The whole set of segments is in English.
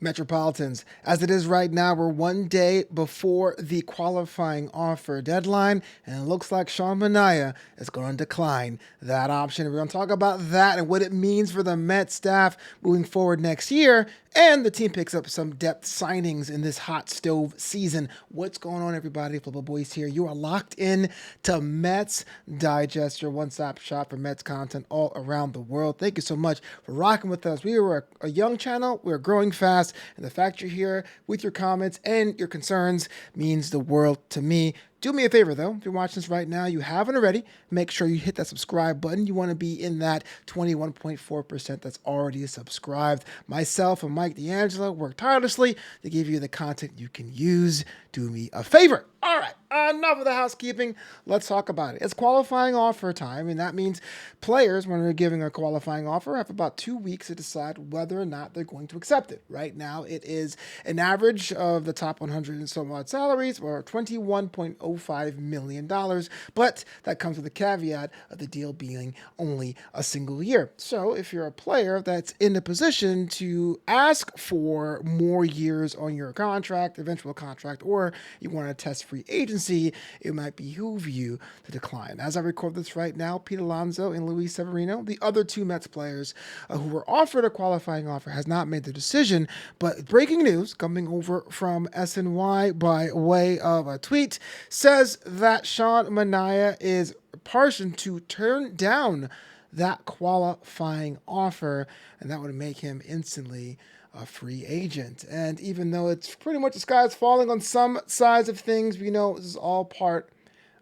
Metropolitans. As it is right now, we're one day before the qualifying offer deadline, and it looks like Sean Manaea is going to decline that option. We're going to talk about that and what it means for the Mets staff moving forward next year. And the team picks up some depth signings in this hot stove season. What's going on, everybody? Flobo Boyce here. You are locked in to Mets Digest, your one-stop shop for Mets content all around the world. Thank you so much for rocking with us. We were a young channel. We're growing fast. And the fact you're here with your comments and your concerns means the world to me. Do me a favor, though. If you're watching this right now, you haven't already, make sure you hit that subscribe button. You want to be in that 21.4% that's already subscribed. Myself and Mike D'Angelo work tirelessly to give you the content you can use. Do me a favor. All right, enough of the housekeeping. Let's talk about it. It's qualifying offer time, and that means players, when they're giving a qualifying offer, have about 2 weeks to decide whether or not they're going to accept it. Right now, it is an average of the top 100 and some odd salaries, or $21.05 million, but that comes with a caveat of the deal being only a single year. So if you're a player that's in a position to ask for more years on your contract, eventual contract, or you want to test free agency, it might behoove you to decline. As I record this right now, Pete Alonso and Luis Severino, the other two Mets players who were offered a qualifying offer, has not made the decision. But breaking news coming over from SNY by way of a tweet says that Sean Manaea is partial to turn down that qualifying offer, and that would make him instantly a free agent. And even though it's pretty much the sky is falling on some sides of things, we know this is all part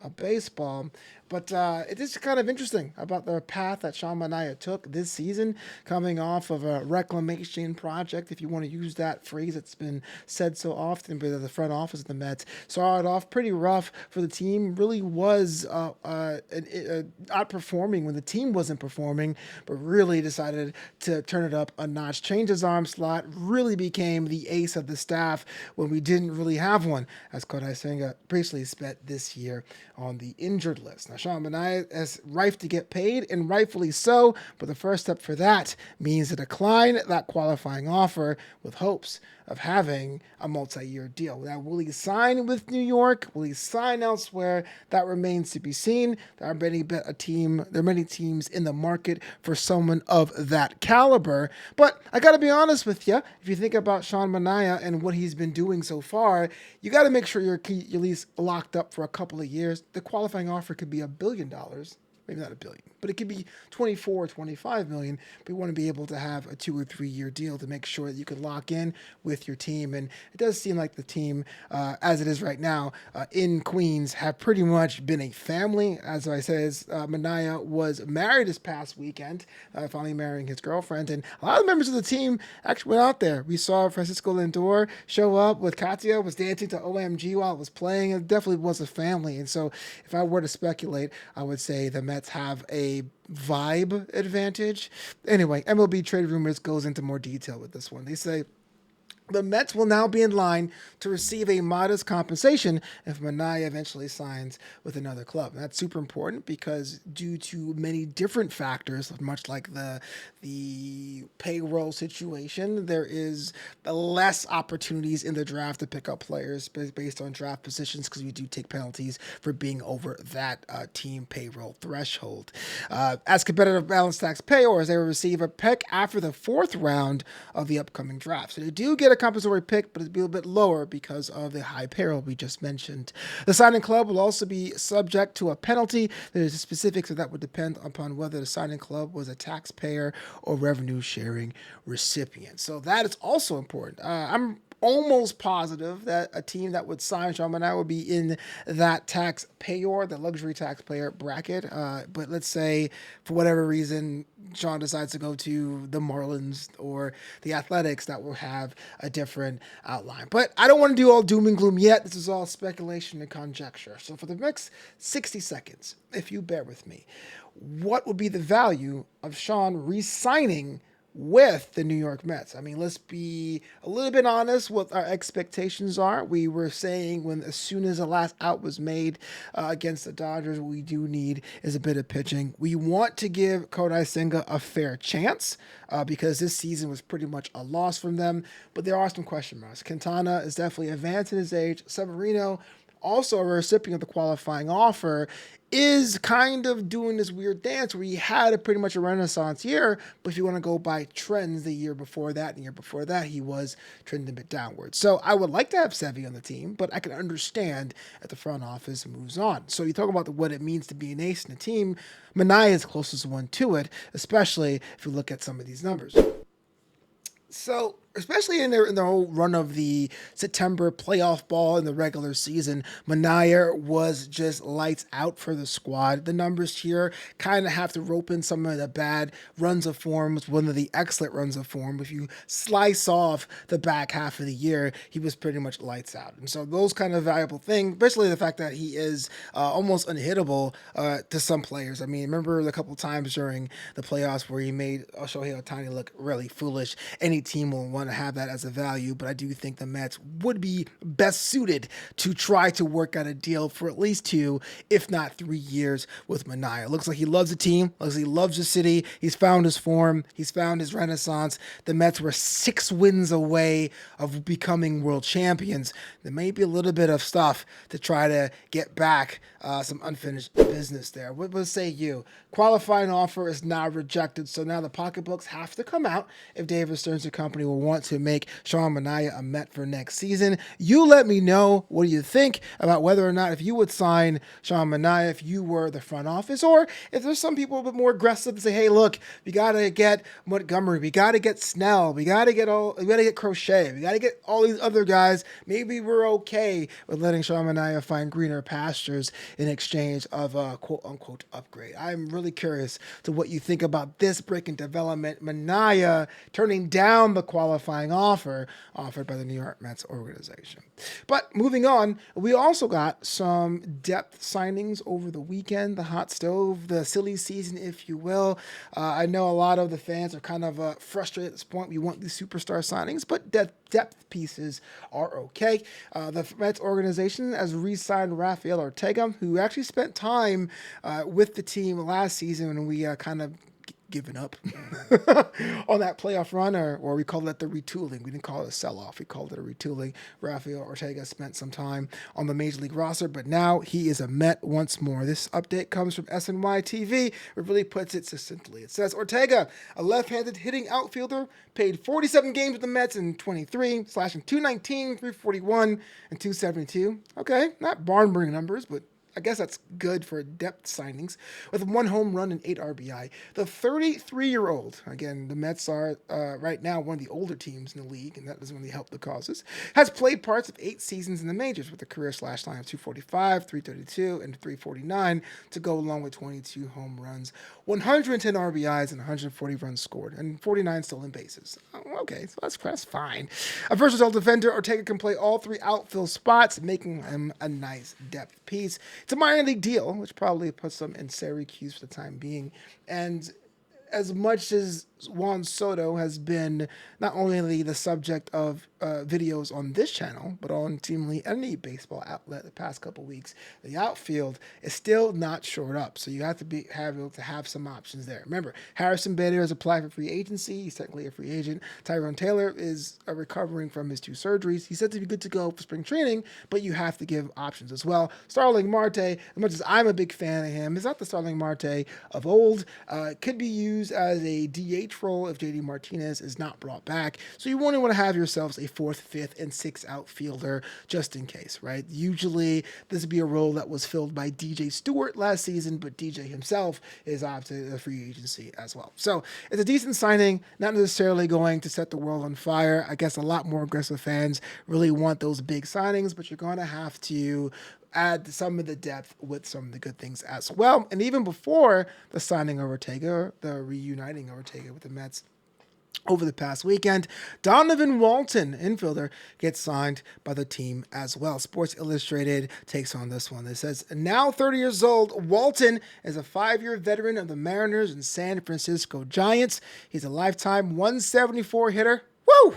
of baseball. But it is kind of interesting about the path that Sean Manaea took this season, coming off of a reclamation project, if you want to use that phrase that's been said so often by the front office of the Mets. Started off pretty rough for the team, really was outperforming when the team wasn't performing, but really decided to turn it up a notch, change his arm slot, really became the ace of the staff when we didn't really have one, as Kodai Senga briefly spent this year on the injured list. Now, Sean Manaea is rife to get paid, and rightfully so, but the first step for that means to decline that qualifying offer with hopes of having a multi-year deal. Now, will he sign with New York? Will he sign elsewhere? That remains to be seen. There are many teams in the market for someone of that caliber. But I got to be honest with you. If you think about Sean Manaea and what he's been doing so far, you got to make sure you're at least locked up for a couple of years. The qualifying offer could be $1 billion. Maybe not $1 billion, but it could be 24 or 25 million. But you want to be able to have a 2 or 3 year deal to make sure that you can lock in with your team. And it does seem like the team, as it is right now, in Queens, have pretty much been a family. As I said, Manaea was married this past weekend, finally marrying his girlfriend. And a lot of members of the team actually went out there. We saw Francisco Lindor show up with Katia, was dancing to OMG while it was playing. It definitely was a family. And so if I were to speculate, I would say the Mets have a vibe advantage. Anyway, MLB Trade Rumors goes into more detail with this one. They say the Mets will now be in line to receive a modest compensation if Manaea eventually signs with another club. And that's super important because due to many different factors, much like the payroll situation, there is less opportunities in the draft to pick up players based on draft positions because we do take penalties for being over that team payroll threshold. As competitive balance tax payors, they will receive a pick after the 4th round of the upcoming draft. So they do get a compensatory pick, but it'll be a bit lower because of the high payroll we just mentioned. The signing club will also be subject to a penalty. There's specifics of that would depend upon whether the signing club was a taxpayer or revenue sharing recipient. So that is also important. I'm almost positive that a team that would sign Sean Manaea would be in that taxpayer, the luxury taxpayer bracket. But let's say for whatever reason, Sean decides to go to the Marlins or the Athletics, that will have a different outline. But I don't want to do all doom and gloom yet. This is all speculation and conjecture. So for the next 60 seconds, if you bear with me, what would be the value of Sean re-signing with the New York Mets. I mean, let's be a little bit honest what our expectations are. We were saying when as soon as the last out was made against the Dodgers, what we do need is a bit of pitching. We want to give Kodai Senga a fair chance because this season was pretty much a loss from them, but there are some question marks. Quintana is definitely advanced in his age. Severino, also a recipient of the qualifying offer, is kind of doing this weird dance where he had a pretty much a renaissance year, but if you want to go by trends, the year before that and the year before that, he was trending a bit downward. So I would like to have Sevy on the team, but I can understand if the front office moves on. So you talk about what it means to be an ace in a team. Manaea is the closest one to it, especially if you look at some of these numbers. So, especially in the whole run of the September playoff ball in the regular season, Manaea was just lights out for the squad. The numbers here kind of have to rope in some of the bad runs of form, one of the excellent runs of form. If you slice off the back half of the year, he was pretty much lights out. And so those kind of valuable things, especially the fact that he is almost unhittable to some players. I mean, remember a couple times during the playoffs where he made Shohei Ohtani look really foolish. Any team will want to have that as a value, but I do think the Mets would be best suited to try to work out a deal for at least 2, if not 3 years with Manaea. Looks like he loves the team, looks like he loves the city. He's found his form, he's found his renaissance. The Mets were 6 wins away of becoming world champions. There may be a little bit of stuff to try to get back some unfinished business there. What say you? Qualifying offer is now rejected, so now the pocketbooks have to come out if David Stearns and company will want to make Sean Manaea a Met for next season. You let me know what do you think about whether or not if you would sign Sean Manaea if you were the front office, or if there's some people a bit more aggressive and say, hey, look, we got to get Montgomery, we got to get Snell, we got to get Crochet, we got to get all these other guys. Maybe we're okay with letting Sean Manaea find greener pastures in exchange of a quote-unquote upgrade. I'm really curious to what you think about this breaking development. Manaea turning down the qualifying offer offered by the New York Mets organization. But moving on, we also got some depth signings over the weekend, the hot stove, the silly season, if you will. I know a lot of the fans are kind of frustrated at this point. We want these superstar signings, but depth pieces are okay. The Mets organization has re-signed Rafael Ortega, who actually spent time with the team last season when we kind of given up on that playoff run, or we called it the retooling. We didn't call it a sell-off. We called it a retooling. Rafael Ortega spent some time on the Major League roster, but now he is a Met once more. This update comes from SNY TV. It really puts it succinctly. It says, Ortega, a left-handed hitting outfielder, played 47 games with the Mets in 23, slashing 219, 341, and 272. Okay, not barn-burning numbers, but I guess that's good for depth signings. With 1 home run and 8 RBI. The 33-year-old, again, the Mets are right now one of the older teams in the league, and that doesn't really help the causes, has played parts of 8 seasons in the majors with a career slash line of 245, 332, and 349 to go along with 22 home runs, 110 RBIs, and 140 runs scored, and 49 stolen bases. Okay, so that's fine. A versatile defender, Ortega can play all 3 outfield spots, making him a nice depth piece. It's a minor league deal, which probably puts them in Syracuse for the time being. And as much as Juan Soto has been not only the subject of videos on this channel, but on seemingly any baseball outlet the past couple weeks, the outfield is still not shored up. So you have to be able to have some options there. Remember, Harrison Bader has applied for free agency. He's technically a free agent. Tyrone Taylor is recovering from his 2 surgeries. He's said to be good to go for spring training, but you have to give options as well. Starling Marte, as much as I'm a big fan of him, is not the Starling Marte of old. Could be used as a DH role if JD Martinez is not brought back. So you only want to have yourselves a 4th, 5th, and 6th outfielder just in case, right? Usually this would be a role that was filled by DJ Stewart last season, but DJ himself is off to the free agency as well. So it's a decent signing, not necessarily going to set the world on fire. I guess a lot more aggressive fans really want those big signings, but you're going to have to add some of the depth with some of the good things as well. And even before the signing of Ortega, the reuniting of Ortega with the Mets, over the past weekend. Donovan Walton, infielder, gets signed by the team as well. Sports Illustrated takes on this one. It says, now 30 years old, Walton is a 5-year veteran of the Mariners and San Francisco Giants. He's a lifetime 174 hitter. Woo!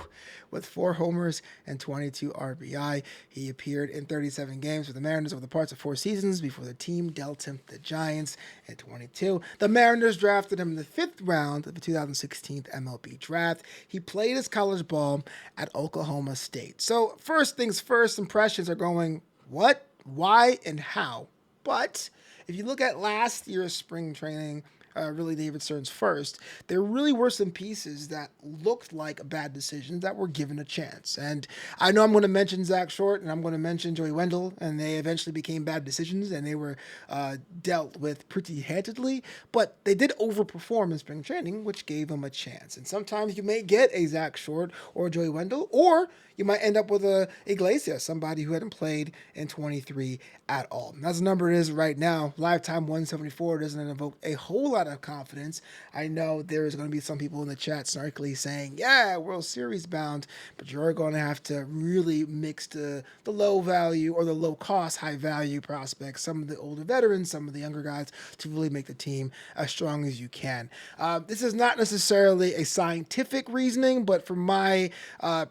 With 4 homers and 22 RBI. He appeared in 37 games for the Mariners over the parts of 4 seasons before the team dealt him to the Giants in 22. The Mariners drafted him in the 5th round of the 2016 MLB draft. He played his college ball at Oklahoma State. So first things first, impressions are going, what, why, and how? But if you look at last year's spring training, really David Stearns first, there really were some pieces that looked like bad decisions that were given a chance. And I know I'm going to mention Zach Short and I'm going to mention Joey Wendell, and they eventually became bad decisions and they were dealt with pretty handedly, but they did overperform in spring training, which gave them a chance. And sometimes you may get a Zach Short or a Joey Wendell, or you might end up with a Iglesias, somebody who hadn't played in 23 at all. And as the number is right now, lifetime 174 doesn't evoke a whole lot of confidence. I know there's going to be some people in the chat snarkily saying, yeah, World Series bound, but you're going to have to really mix the low value or the low cost, high value prospects, some of the older veterans, some of the younger guys, to really make the team as strong as you can. This is not necessarily a scientific reasoning, but from my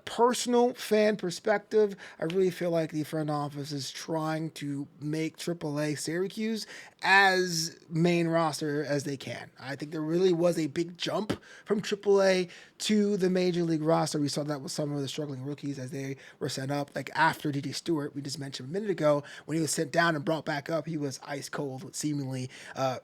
personal fan perspective, I really feel like the front office is trying to make AAA Syracuse as main roster as they can. I think there really was a big jump from AAA to the Major League roster. We saw that with some of the struggling rookies as they were sent up. Like after D.J. Stewart, we just mentioned a minute ago, when he was sent down and brought back up, he was ice cold, seemingly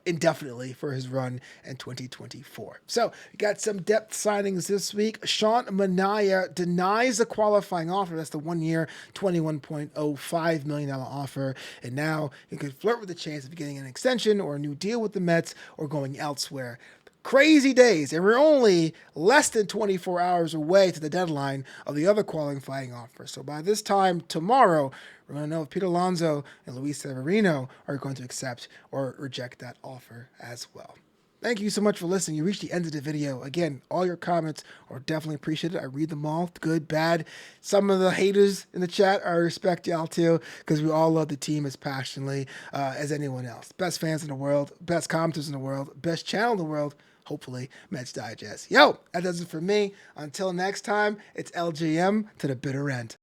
indefinitely for his run in 2024. So we got some depth signings this week. Sean Manaea denies the qualifying offer. That's the 1-year, $21.05 million offer. And now he could flirt with the chance of getting an extension or a new deal with the Mets or going elsewhere. Crazy days, and we're only less than 24 hours away to the deadline of the other qualifying offer. So by this time tomorrow, we're going to know if Pete Alonso and Luis Severino are going to accept or reject that offer as well. Thank you so much for listening. You reached the end of the video. Again, all your comments are definitely appreciated. I read them all, good, bad. Some of the haters in the chat, I respect y'all too, because we all love the team as passionately as anyone else. Best fans in the world, best commenters in the world, best channel in the world, hopefully, Mets Digest. Yo, that does it for me. Until next time, it's LGM to the bitter end.